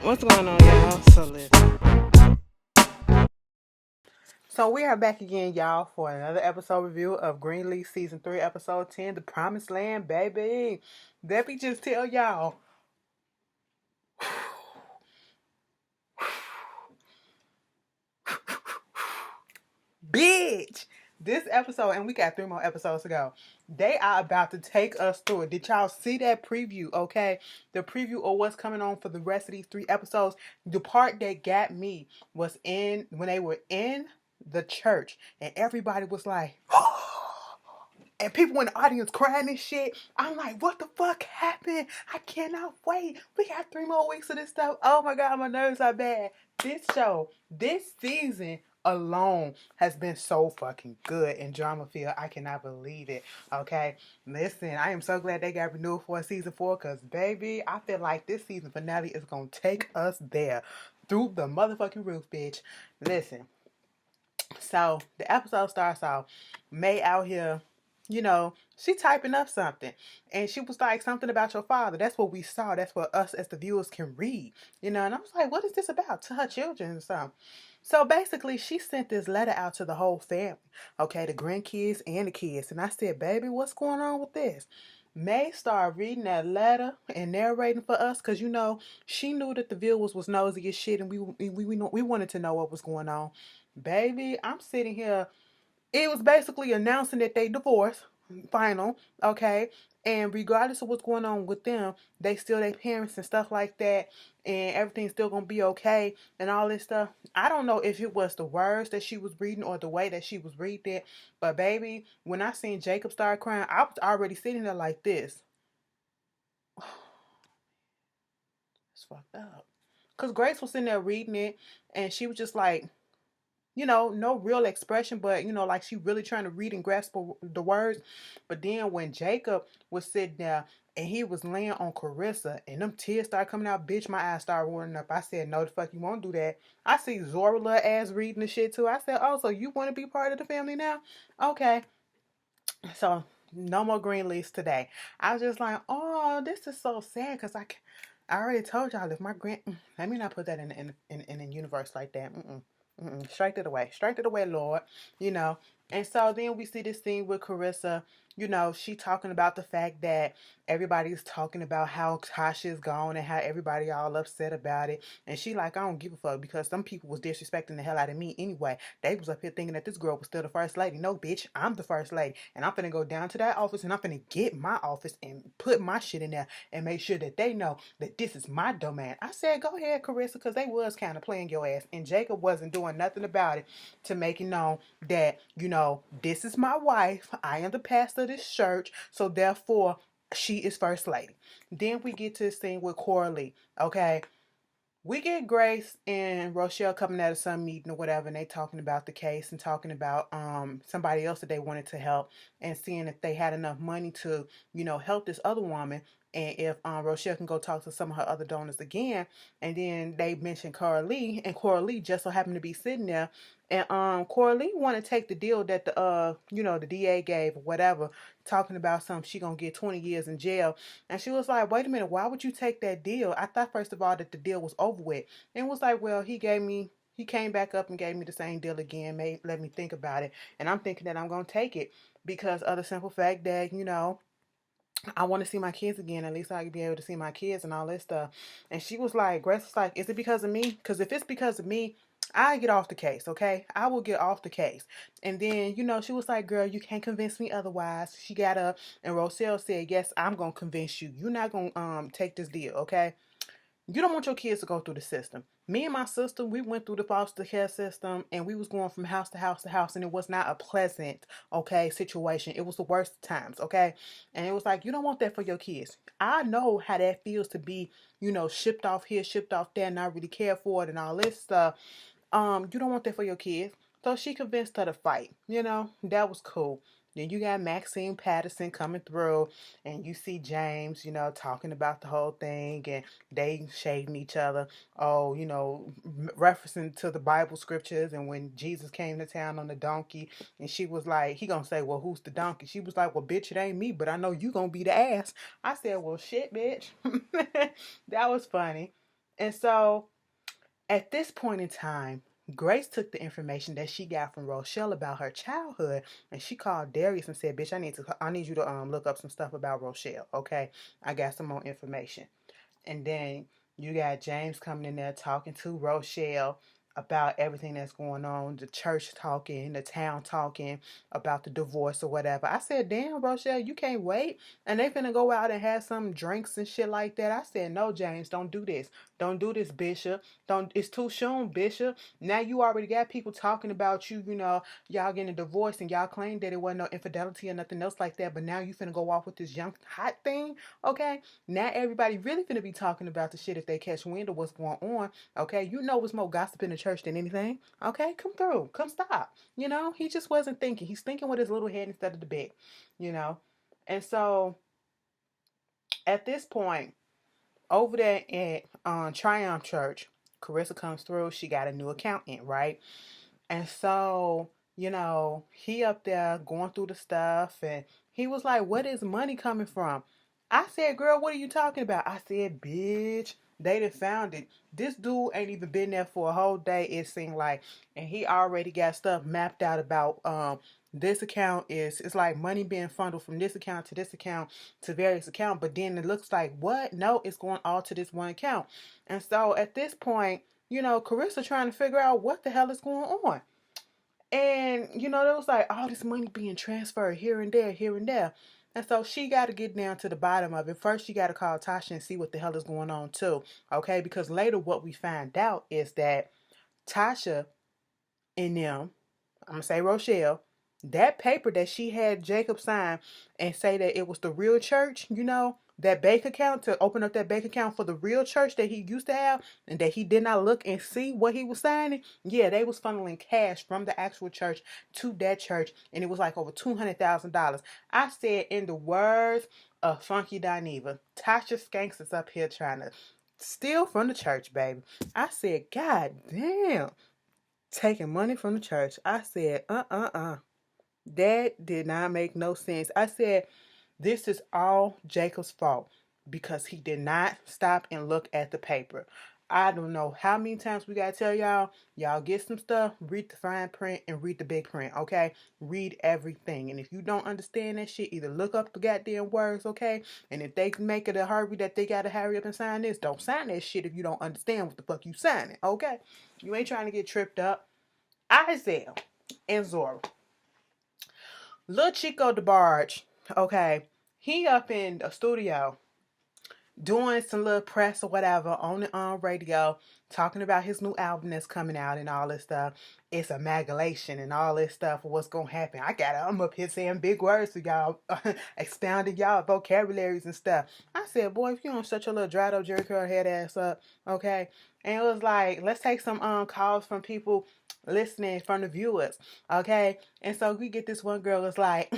What's going on, y'all? So listen. So we are back again, y'all, for another episode review of Greenleaf Season 3, Episode 10, The Promised Land, baby. Let me just tell y'all. Bitch! This episode, and we got 3 more episodes to go. They are about to take us through it. Did y'all see that preview, okay? The preview of what's coming on for the rest of these 3 episodes. The part that got me was in when they were in the church, and everybody was like, and people in the audience crying and shit. I'm like, what the fuck happened? I cannot wait. We got 3 more weeks of this stuff. Oh my God, my nerves are bad. This show, this season alone has been so fucking good and drama filled. I cannot believe it. Okay, listen, I am so glad they got renewed for season 4 because, baby, I feel like this season finale is going to take us there through the motherfucking roof, bitch. Listen. So the episode starts off, May out here, she typing up something. And she was like, something about your father. That's what we saw. That's what us as the viewers can read. And I was like, what is this about? To her children and something. So basically, she sent this letter out to the whole family. Okay, the grandkids and the kids. And I said, baby, what's going on with this? May started reading that letter and narrating for us because, she knew that the viewers was nosy as shit and we wanted to know what was going on. Baby, I'm sitting here. It was basically announcing that they divorced, final, okay? And regardless of what's going on with them, they still their parents and stuff like that, and everything's still gonna be okay and all this stuff. I don't know if it was the words that she was reading or the way that she was reading it, but baby, when I seen Jacob start crying, I was already sitting there like this. It's fucked up. Cause Grace was sitting there reading it, and she was just like, no real expression, but like she really trying to read and grasp the words. But then when Jacob was sitting there and he was laying on Carissa and them tears started coming out, bitch, my eyes started watering up. I said, no, the fuck you won't do that. I see Zora little ass reading the shit too. I said, oh, so you want to be part of the family now? Okay. So no more green leaves today. I was just like, oh, this is so sad because I already told y'all if my let me not put that in the universe like that. Strike it away. Strike it away, Lord. You know. And so then we see this scene with Carissa. She talking about the fact that everybody's talking about how Tasha is gone and how everybody all upset about it. And she like, I don't give a fuck because some people was disrespecting the hell out of me anyway. They was up here thinking that this girl was still the first lady. No, bitch, I'm the first lady. And I'm finna go down to that office and I'm finna get my office and put my shit in there and make sure that they know that this is my domain. I said, go ahead, Carissa, because they was kind of playing your ass. And Jacob wasn't doing nothing about it to make it known that, this is my wife. I am the pastor of this church. So therefore, she is first lady. Then we get to the scene with Coralie. Okay. We get Grace and Rochelle coming out of some meeting or whatever, and they talking about the case and talking about somebody else that they wanted to help and seeing if they had enough money to, help this other woman. And if Rochelle can go talk to some of her other donors again. And then they mentioned Coralie, and Coralie just so happened to be sitting there. And Coralie want to take the deal that the DA gave or whatever, talking about something she gonna get 20 years in jail. And she was like, wait a minute, why would you take that deal? I thought first of all that the deal was over with. And was like, well, he came back up and gave me the same deal again, let me think about it. And I'm thinking that I'm gonna take it because of the simple fact that, I want to see my kids again. At least I can be able to see my kids and all this stuff. And she was like, Grace was like, is it because of me? Because if it's because of me, I get off the case, okay? I will get off the case. And then, she was like, girl, you can't convince me otherwise. She got up and Rochelle said, yes, I'm going to convince you. You're not going to take this deal, okay? You don't want your kids to go through the system. Me and my sister, we went through the foster care system and we was going from house to house to house and it was not a pleasant, okay, situation. It was the worst times, okay? And it was like, you don't want that for your kids. I know how that feels to be, shipped off here, shipped off there, not really care for it and all this stuff. You don't want that for your kids. So she convinced her to fight. That was cool. Then you got Maxine Patterson coming through, and you see James, talking about the whole thing, and they shading each other. Oh, referencing to the Bible scriptures, and when Jesus came to town on the donkey, and she was like, he gonna say, well, who's the donkey? She was like, well, bitch, it ain't me, but I know you gonna be the ass. I said, well, shit, bitch. That was funny. And so at this point in time, Grace took the information that she got from Rochelle about her childhood, and she called Darius and said, "Bitch, I need you to look up some stuff about Rochelle. Okay, I got some more information." And then you got James coming in there talking to Rochelle about everything that's going on, the church talking, the town talking about the divorce or whatever. I said, "Damn, Rochelle, you can't wait." And they finna go out and have some drinks and shit like that. I said, "No, James, don't do this. Don't do this, Bishop. Don't, it's too soon, Bishop. Now you already got people talking about you, y'all getting a divorce and y'all claim that it wasn't no infidelity or nothing else like that. But now you finna go off with this young hot thing, okay? Now everybody really finna be talking about the shit if they catch wind of what's going on. Okay, you know what's more gossip in the church than anything. Okay, come through, come stop. He just wasn't thinking. He's thinking with his little head instead of the big. You know, and so at this point, over there at Triumph Church, Carissa comes through. She got a new accountant, right? And so, he up there going through the stuff and he was like, "What is money coming from?" I said, "Girl, what are you talking about?" I said, "Bitch, they done found it. This dude ain't even been there for a whole day, it seemed like. And he already got stuff mapped out about this account it's like money being funneled from this account to various accounts, but then it looks like what? No, it's going all to this one account." And so at this point, Carissa trying to figure out what the hell is going on. And, there was like all this money being transferred here and there, here and there. And so she got to get down to the bottom of it. First, she got to call Tasha and see what the hell is going on, too. Okay? Because later, what we find out is that Tasha and them, I'm going to say Rochelle, that paper that she had Jacob sign and say that it was the real church, that bank account, to open up that bank account for the real church that he used to have and that he did not look and see what he was signing. Yeah, they was funneling cash from the actual church to that church, and it was like over $200,000. I said, in the words of Funky Dineva, Tasha Skanks is up here trying to steal from the church, baby. I said, "God damn, taking money from the church." I said, that did not make no sense. I said, this is all Jacob's fault because he did not stop and look at the paper. I don't know how many times we gotta tell y'all get some stuff, read the fine print and read the big print, okay? Read everything. And if you don't understand that shit, either look up the goddamn words, okay? And if they make it a hurry that they gotta hurry up and sign this, don't sign that shit if you don't understand what the fuck you signing, okay? You ain't trying to get tripped up. Isaiah and Zora. Lil Chico DeBarge, okay, he up in a studio doing some little press or whatever on the radio, talking about his new album that's coming out and all this stuff. It's a magulation and all this stuff. What's gonna happen? I'm up here saying big words to y'all, expounding y'all vocabularies and stuff. I said, "Boy, if you don't shut your little dried up jerk her head ass up, okay?" And it was like, let's take some calls from people listening, from the viewers, okay? And so we get this one girl that's like,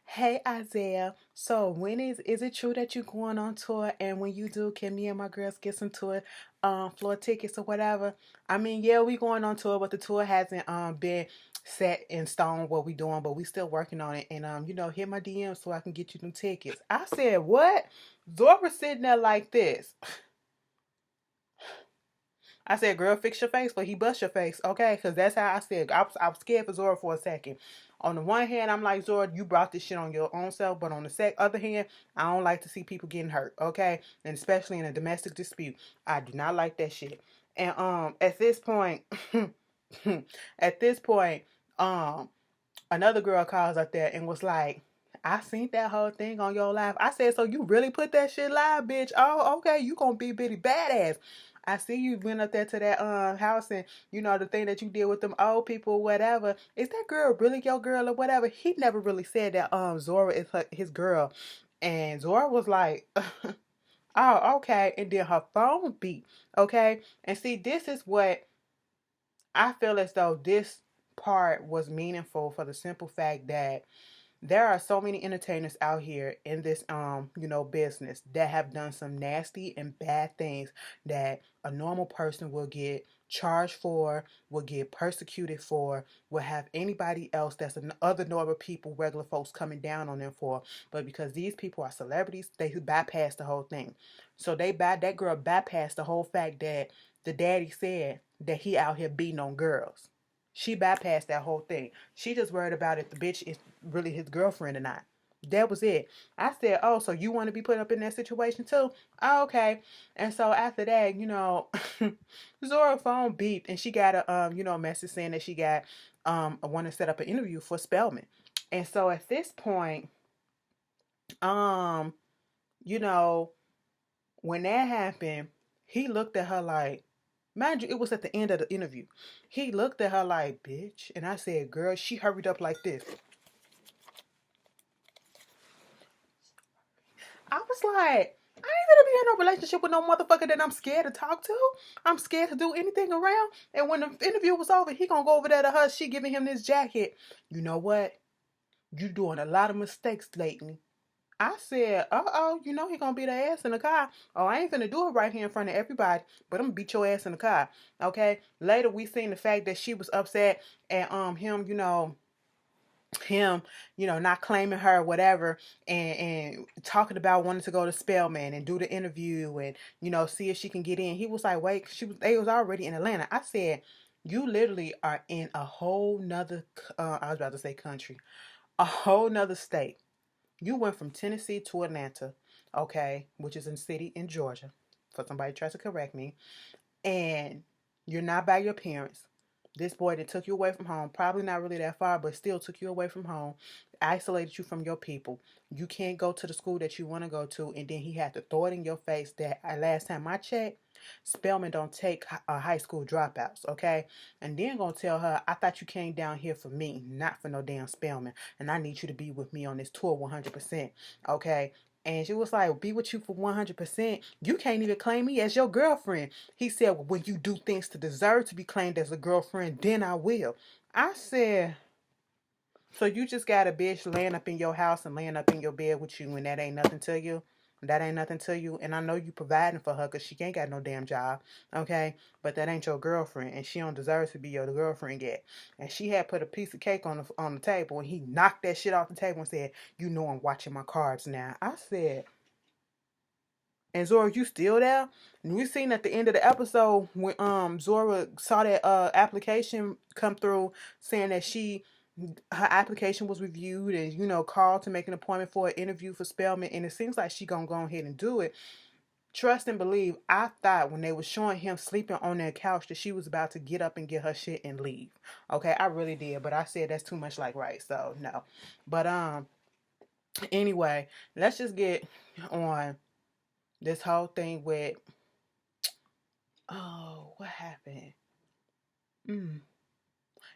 "Hey Isaiah, so when is it true that you're going on tour? And when you do, can me and my girls get some tour floor tickets or whatever?" I mean, yeah, we going on tour, but the tour hasn't been set in stone what we doing, but we still working on it. And hit my DM so I can get you them tickets. I said, "What?" Zora sitting there like this. I said, "Girl, fix your face, but he bust your face, okay?" Because that's how I said. I was scared for Zora for a second. On the one hand, I'm like, "Zora, you brought this shit on your own self." But on the other hand, I don't like to see people getting hurt, okay? And especially in a domestic dispute. I do not like that shit. And at this point, at this point, um, another girl calls up there and was like, "I seen that whole thing on your live." I said, "So you really put that shit live, bitch? Oh, okay, you gonna be bitty badass. I see you went up there to that house and the thing that you did with them old people, whatever. Is that girl really your girl or whatever?" He never really said that Zora is his girl. And Zora was like, "Oh, okay." And then her phone beat. Okay. And see, this is what I feel as though this part was meaningful for the simple fact that there are so many entertainers out here in this business that have done some nasty and bad things that a normal person will get charged for, will get persecuted for, will have anybody else that's other normal people, regular folks coming down on them for. But because these people are celebrities, they bypass the whole thing. So that girl bypassed the whole fact that the daddy said that he out here beating on girls. She bypassed that whole thing. She just worried about if the bitch is really his girlfriend or not. That was it. I said, "Oh, so you want to be put up in that situation too?" Oh, okay. And so after that, Zora's phone beeped and she got a message saying that she got want to set up an interview for Spelman. And so at this point, um, you know, when that happened, he looked at her like, mind you, it was at the end of the interview. He looked at her like, "Bitch," and I said, "Girl," she hurried up like this. I was like, I ain't gonna be in no relationship with no motherfucker that I'm scared to talk to. I'm scared to do anything around. And when the interview was over, he gonna go over there to her. She giving him this jacket. You know what? You doing a lot of mistakes lately. I said, he gonna beat her ass in the car. Oh, I ain't finna do it right here in front of everybody, but I'm gonna beat your ass in the car. Okay. Later we seen the fact that she was upset at him, not claiming her, whatever, and talking about wanting to go to Spelman and do the interview and see if she can get in. He was like, wait, they was already in Atlanta. I said, you literally are in a whole nother, I was about to say country, a whole nother state. You went from Tennessee to Atlanta, okay, which is a city in Georgia, for somebody tries to correct me, and you're not by your parents. This boy that took you away from home, probably not really that far, but still took you away from home, isolated you from your people. You can't go to the school that you want to go to, and then he had to throw it in your face that last time I checked, Spelman don't take high school dropouts, okay? And then gonna tell her, I thought you came down here for me, not for no damn Spelman, and I need you to be with me on this tour 100%, okay? And she was like, be with you for 100%. You can't even claim me as your girlfriend. He said, well, when you do things to deserve to be claimed as a girlfriend, then I will. I said, so you just got a bitch laying up in your house and laying up in your bed with you and that ain't nothing to you? That ain't nothing to you. And I know you providing for her because she ain't got no damn job. Okay? But that ain't your girlfriend. And she don't deserve to be your girlfriend yet. And she had put a piece of cake on the table and he knocked that shit off the table and said, you know I'm watching my cards now. I said, and Zora, you still there? And we seen at the end of the episode when Zora saw that application come through saying that her application was reviewed and called to make an appointment for an interview for Spelman, and it seems like she gonna go ahead and do it. Trust and believe, I thought when they were showing him sleeping on that couch that she was about to get up and get her shit and leave. Okay, I really did, but I said that's too much like right, so no. But anyway, let's just get on this whole thing with, oh, what happened?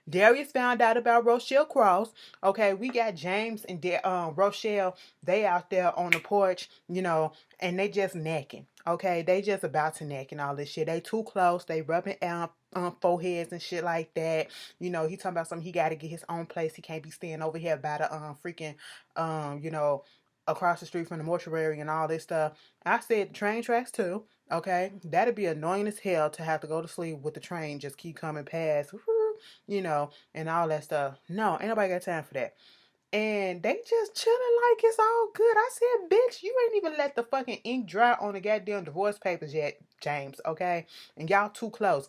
Darius found out about Rochelle Cross. Okay, we got James and Rochelle. They out there on the porch, and they just necking. Okay, they just about to neck and all this shit. They too close. They rubbing out foreheads and shit like that. He talking about something. He got to get his own place. He can't be staying over here by the freaking across the street from the mortuary and all this stuff. I said train tracks too. Okay, that'd be annoying as hell to have to go to sleep with the train just keep coming past. And all that stuff. No, ain't nobody got time for that. And they just chilling like it's all good. I said, bitch, you ain't even let the fucking ink dry on the goddamn divorce papers yet, James, okay? And y'all too close.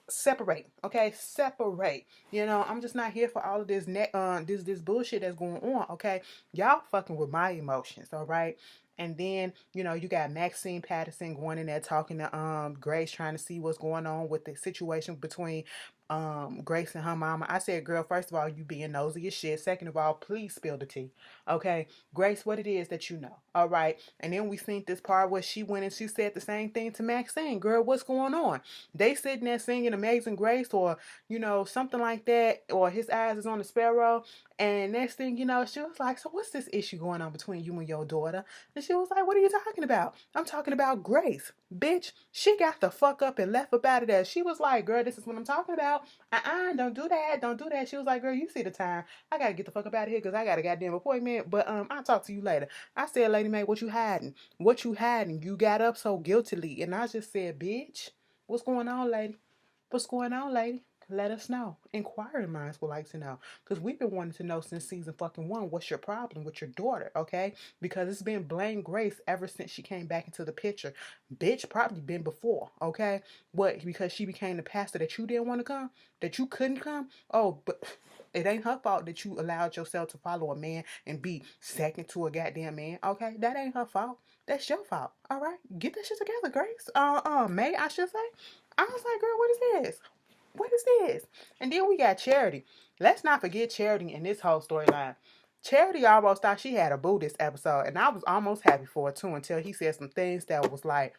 Separate, okay? Separate. I'm just not here for all of this bullshit that's going on, okay? Y'all fucking with my emotions, all right? And then, you got Maxine Patterson going in there talking to Grace, trying to see what's going on with the situation between Grace and her mama. I said, girl, first of all, you being nosy as shit. Second of all, please spill the tea. Okay. Grace, what it is that you know. All right. And then we seen this part where she went and she said the same thing to Maxine. Girl, what's going on? They sitting there singing Amazing Grace or, something like that, or His Eyes is on the Sparrow. And next thing you know, she was like, so what's this issue going on between you and your daughter? And she was like, what are you talking about? I'm talking about Grace. Bitch, she got the fuck up and left up out of there. She was like, girl, this is what I'm talking about. Don't do that. Don't do that. She was like, girl, you see the time. I gotta get the fuck up out of here because I got a goddamn appointment. But I'll talk to you later. I said, Lady Mae, what you hiding? What you hiding? You got up so guiltily. And I just said, bitch, what's going on, lady? What's going on, lady? let us know. Inquiring minds would like to know. Because we've been wanting to know since season fucking one, what's your problem with your daughter, okay? Because it's been blame Grace ever since she came back into the picture. Bitch, probably been before, okay? What, because she became the pastor that you didn't want to come? That you couldn't come? Oh, but it ain't her fault that you allowed yourself to follow a man and be second to a goddamn man, okay? That ain't her fault. That's your fault, all right? Get that shit together, Grace. May, I should say. I was like, girl, what is this? What is this? And then we got Charity. Let's not forget Charity in this whole storyline. Charity almost thought she had a boo this episode, and I was almost happy for it too until he said some things that was like,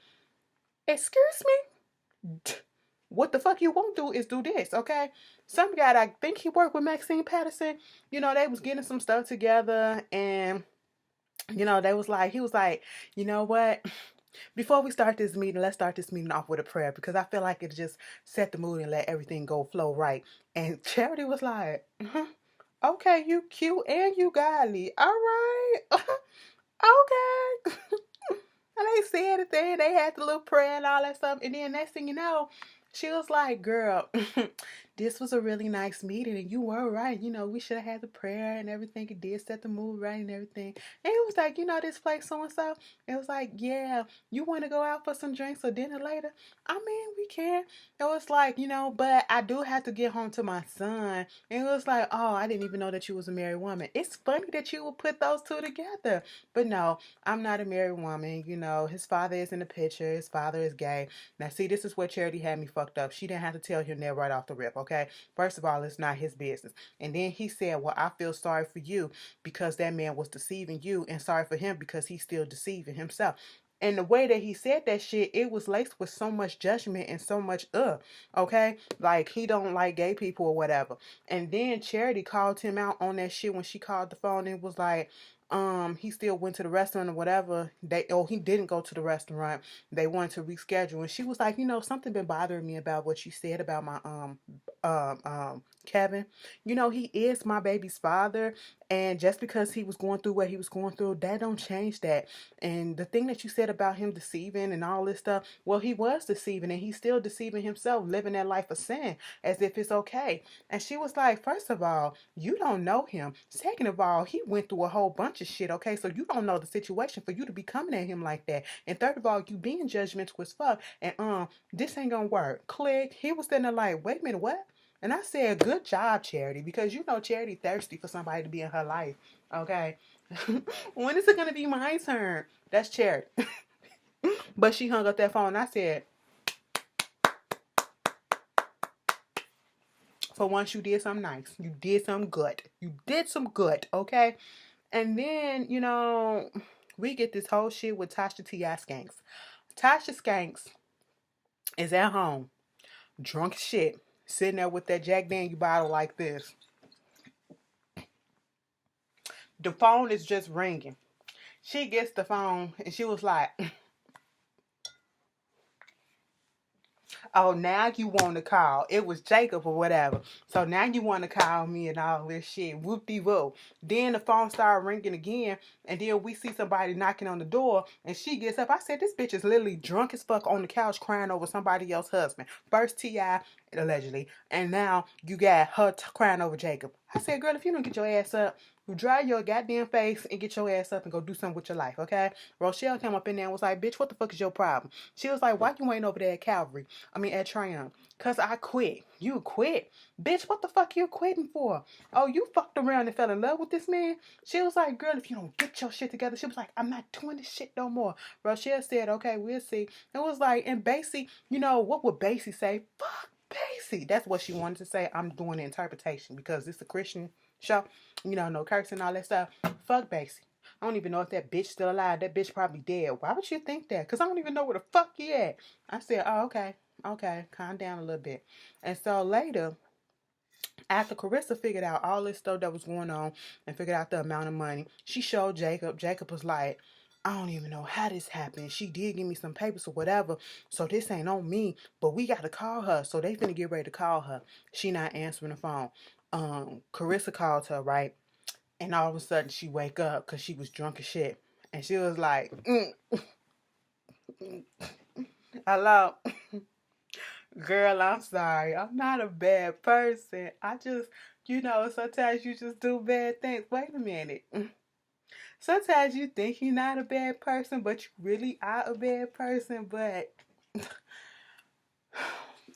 excuse me? What the fuck you won't do is do this, okay? Some guy, I think he worked with Maxine Patterson, you know, they was getting some stuff together, and, you know, he was like, you know what? Before we start this meeting, let's start this meeting off with a prayer because I feel like it just set the mood and let everything go flow right. And Charity was like, okay, you cute and you godly. All right. Okay. And they said it there. They had the little prayer and all that stuff. And then next thing you know, she was like, girl, this was a really nice meeting. And you were right. You know, we should have had the prayer and everything. It did set the mood right and everything. And it was like, you know, this place so-and-so. It was like, yeah, you want to go out for some drinks or dinner later? I mean, we can. It was like, you know, but I do have to get home to my son. And it was like, oh, I didn't even know that you was a married woman. It's funny that you would put those two together. But no, I'm not a married woman. You know, his father is in the picture. His father is gay. Now, see, this is where Charity had me fucked up. She didn't have to tell him that right off the rip, okay? First of all, it's not his business. And then he said, well, I feel sorry for you because that man was deceiving you, and sorry for him because he's still deceiving himself. And the way that he said that shit, it was laced with so much judgment and so much okay? Like, he don't like gay people or whatever. And then Charity called him out on that shit when she called the phone and was like, he still went to the restaurant or whatever. He didn't go to the restaurant. They wanted to reschedule. And she was like, you know, something been bothering me about what you said about my Kevin. You know, he is my baby's father, and just because he was going through what he was going through, that don't change that. And the thing that you said about him deceiving and all this stuff, well, he was deceiving, and he's still deceiving himself, living that life of sin as if it's okay. And she was like, first of all, you don't know him. Second of all, he went through a whole bunch of shit, okay? So you don't know the situation for you to be coming at him like that. And third of all, you being judgmental as fuck. And this ain't gonna work. Click. He was sitting there like, wait a minute, what? And I said, good job, Charity, because you know Charity thirsty for somebody to be in her life. Okay. When is it gonna be my turn? That's Charity. But she hung up that phone. I said, for once you did something nice. You did something good. You did some good, okay? And then, you know, we get this whole shit with Tasha T.I. Skanks. Tasha Skanks is at home, drunk as shit, sitting there with that Jack Daniel bottle like this. The phone is just ringing. She gets the phone and she was like, oh, now you want to call. It was Jacob or whatever. So now you want to call me and all this shit. Whoop-de-whoop. Then the phone started ringing again. And then we see somebody knocking on the door. And she gets up. I said, this bitch is literally drunk as fuck on the couch crying over somebody else's husband. First T.I., allegedly. And now you got her crying over Jacob. I said, girl, if you don't get your ass up, you dry your goddamn face and get your ass up and go do something with your life, okay? Rochelle came up in there and was like, bitch, what the fuck is your problem? She was like, why you ain't over there at Calvary? At Triumph. Cause I quit. You quit? Bitch, what the fuck you quitting for? Oh, you fucked around and fell in love with this man? She was like, girl, if you don't get your shit together. She was like, I'm not doing this shit no more. Rochelle said, okay, we'll see. It was like, and Basie, you know, what would Basie say? Fuck Basie. That's what she wanted to say. I'm doing the interpretation because it's a Christian show. You know, no cursing, all that stuff. Fuck Basie. I don't even know if that bitch still alive. That bitch probably dead. Why would you think that? Because I don't even know where the fuck he at. I said, oh, okay. Okay, calm down a little bit. And so later, after Carissa figured out all this stuff that was going on and figured out the amount of money, she showed Jacob. Jacob was like, I don't even know how this happened. She did give me some papers or whatever, so this ain't on me, but we got to call her. So they finna get ready to call her. She not answering the phone. Carissa called her, right? And all of a sudden she wake up because she was drunk as shit. And she was like, hello? Girl, I'm sorry. I'm not a bad person. I just, sometimes you just do bad things. Wait a minute. Sometimes you think you're not a bad person, but you really are a bad person. But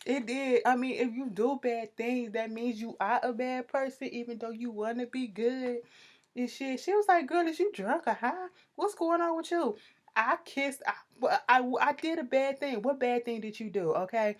it did. I mean, if you do bad things, that means you are a bad person, even though you want to be good and shit. She was like, "Girl, is you drunk or high? What's going on with you?" I kissed. I did a bad thing. What bad thing did you do? Okay,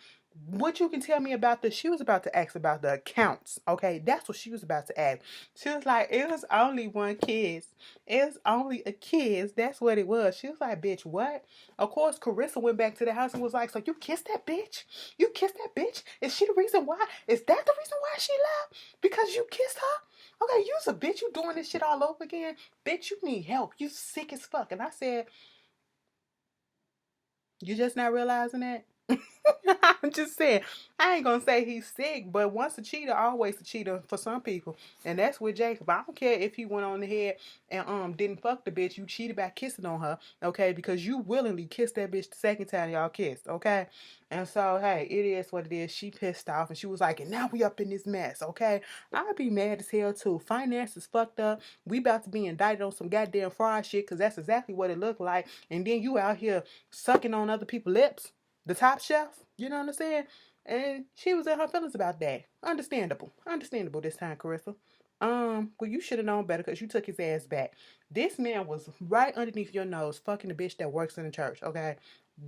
what you can tell me about this? She was about to ask about the accounts. Okay, that's what she was about to ask. She was like, "It was only one kiss. It was only a kiss. That's what it was." She was like, "Bitch, what?" Of course, Carissa went back to the house and was like, "So you kissed that bitch? You kissed that bitch? Is she the reason why? Is that the reason why she left? Because you kissed her? Okay, you's a bitch. You doing this shit all over again? Bitch, you need help. You sick as fuck." And I said, "You just not realizing that?" I'm just saying, I ain't gonna say he's sick, but once a cheater, always a cheater for some people. And that's with Jacob. I don't care if he went on ahead and didn't fuck the bitch. You cheated by kissing on her, okay? Because you willingly kissed that bitch the second time y'all kissed, okay? And so, hey, it is what it is. She pissed off and she was like, "And now we up in this mess, okay?" I'd be mad as hell too. Finances fucked up. We about to be indicted on some goddamn fraud shit because that's exactly what it looked like. And then you out here sucking on other people's lips, the top chef, you know what I'm saying? And she was in her feelings about that. Understandable. Understandable this time, Carissa. Well, you should have known better because you took his ass back. This man was right underneath your nose fucking the bitch that works in the church, okay?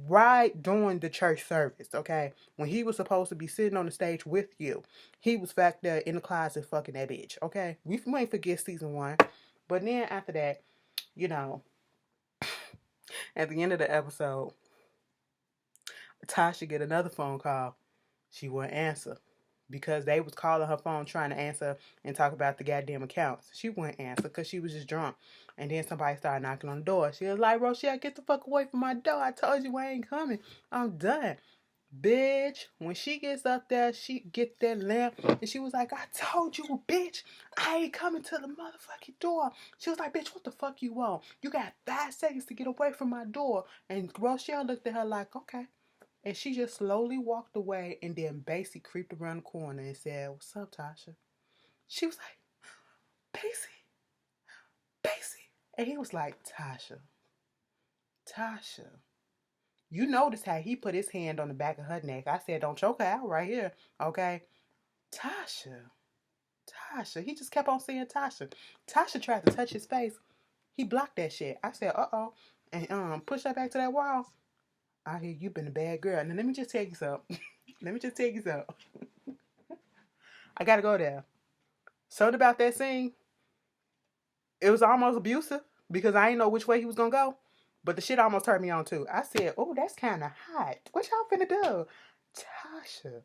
Right during the church service, okay? When he was supposed to be sitting on the stage with you, he was back there in the closet fucking that bitch, okay? We ain't forget season 1. But then after that, you know, at the end of the episode, Tasha get another phone call. She wouldn't answer because they was calling her phone trying to answer and talk about the goddamn accounts. She wouldn't answer because she was just drunk. And then somebody started knocking on the door. She was like, "Rochelle, get the fuck away from my door. I told you I ain't coming. I'm done." Bitch, when she gets up there, she get that lamp and she was like, "I told you, bitch, I ain't coming to the motherfucking door." She was like, "Bitch, what the fuck you want? You got 5 seconds to get away from my door." And Rochelle looked at her like, "Okay." And she just slowly walked away and then Basie creeped around the corner and said, "What's up, Tasha?" She was like, "Basie, Basie." And he was like, "Tasha, Tasha." You notice how he put his hand on the back of her neck. I said, "Don't choke her out right here, okay?" "Tasha, Tasha." He just kept on saying Tasha. Tasha tried to touch his face. He blocked that shit. I said, "Uh-oh." And pushed her back to that wall. "I hear you been a bad girl. Now let me just tell you something. Let me just tell you something. I gotta go there." Something about that scene, it was almost abusive because I didn't know which way he was gonna go. But the shit almost turned me on too. I said, "Oh, that's kind of hot. What y'all finna do?" "Tasha,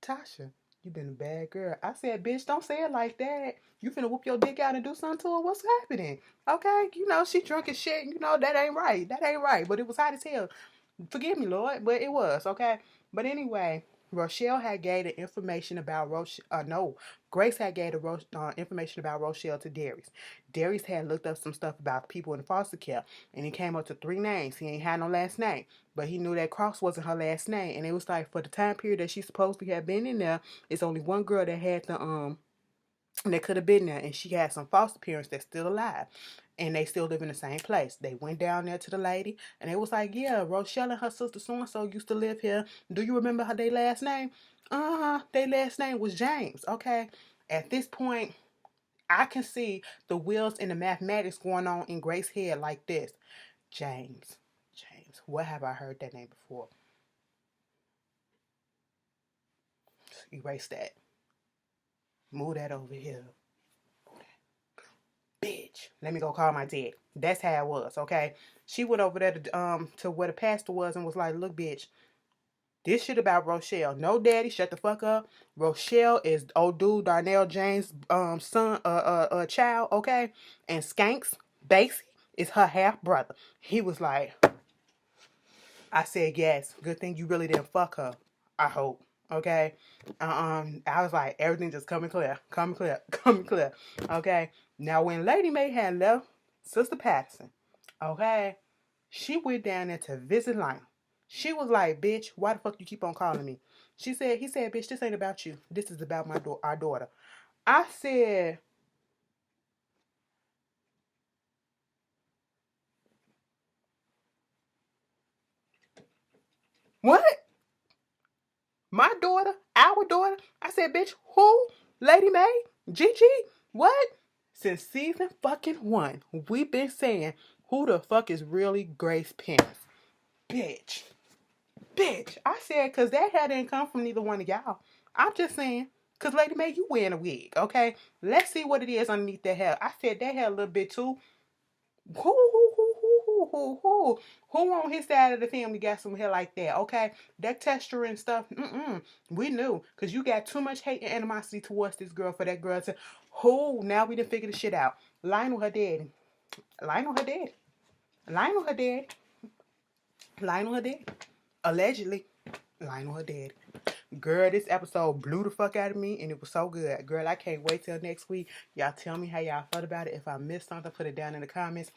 Tasha, you been a bad girl." I said, "Bitch, don't say it like that. You finna whoop your dick out and do something to her? What's happening?" Okay, she drunk as shit. That ain't right. That ain't right. But it was hot as hell. Forgive me, Lord, but it was, okay? But anyway, Rochelle had gave the information about Rochelle. No, Grace had gave the information about Rochelle to Darius. Darius had looked up some stuff about people in foster care, and he came up to 3 names. He ain't had no last name, but he knew that Cross wasn't her last name. And it was like for the time period that she supposedly had been in there, it's only one girl that had the that could have been there, and she had some foster parents that's still alive, and they still live in the same place. They went down there to the lady, and it was like, "Yeah, Rochelle and her sister so and so used to live here. Do you remember their last name?" Their last name was James. Okay, at this point, I can see the wheels and the mathematics going on in Grace's head like this: James, James. What have I heard that name before? Erase that. Move that over here. Bitch, let me go call my dad. That's how it was, okay? She went over there to where the pastor was and was like, "Look, bitch, this shit about Rochelle. No, daddy, shut the fuck up. Rochelle is old dude Darnell James' son, child, okay? And Skanks, Basie, is her half brother." He was like, I said, "Yes. Good thing you really didn't fuck her. I hope." Okay. I was like, everything just coming clear, coming clear, coming clear. Okay. Now when Lady May had left Sister Patterson, okay, she went down there to visit Lionel. She was like, bitch, why the fuck you keep on calling me? He said, bitch, this ain't about you. This is about our daughter. I said, what? My daughter? Our daughter? I said, bitch, who? Lady May? Gigi? What? Since season fucking 1, we've been saying, who the fuck is really Grace Pennis? Bitch. Bitch. I said, because that hair didn't come from neither one of y'all. I'm just saying, because Lady May, you wearing a wig, okay? Let's see what it is underneath that hair. I said that hair a little bit too. Who on his side of the family got some hair like that? Okay, that texture and stuff. We knew because you got too much hate and animosity towards this girl for that girl to. Who now we done figure the shit out. Lionel her daddy. Lionel her daddy. Lionel her daddy. Lionel her daddy. Allegedly, Lionel her daddy. Girl, this episode blew the fuck out of me and it was so good. Girl, I can't wait till next week. Y'all tell me how y'all felt about it. If I missed something, put it down in the comments.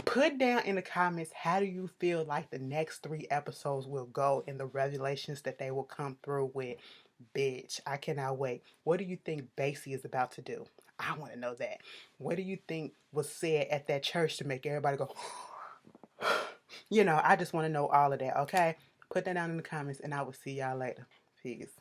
Put down in the comments, how do you feel like the next 3 episodes will go and the revelations that they will come through with? Bitch, I cannot wait. What do you think Basie is about to do? I want to know that. What do you think was said at that church to make everybody go, I just want to know all of that, okay? Put that down in the comments and I will see y'all later. Peace.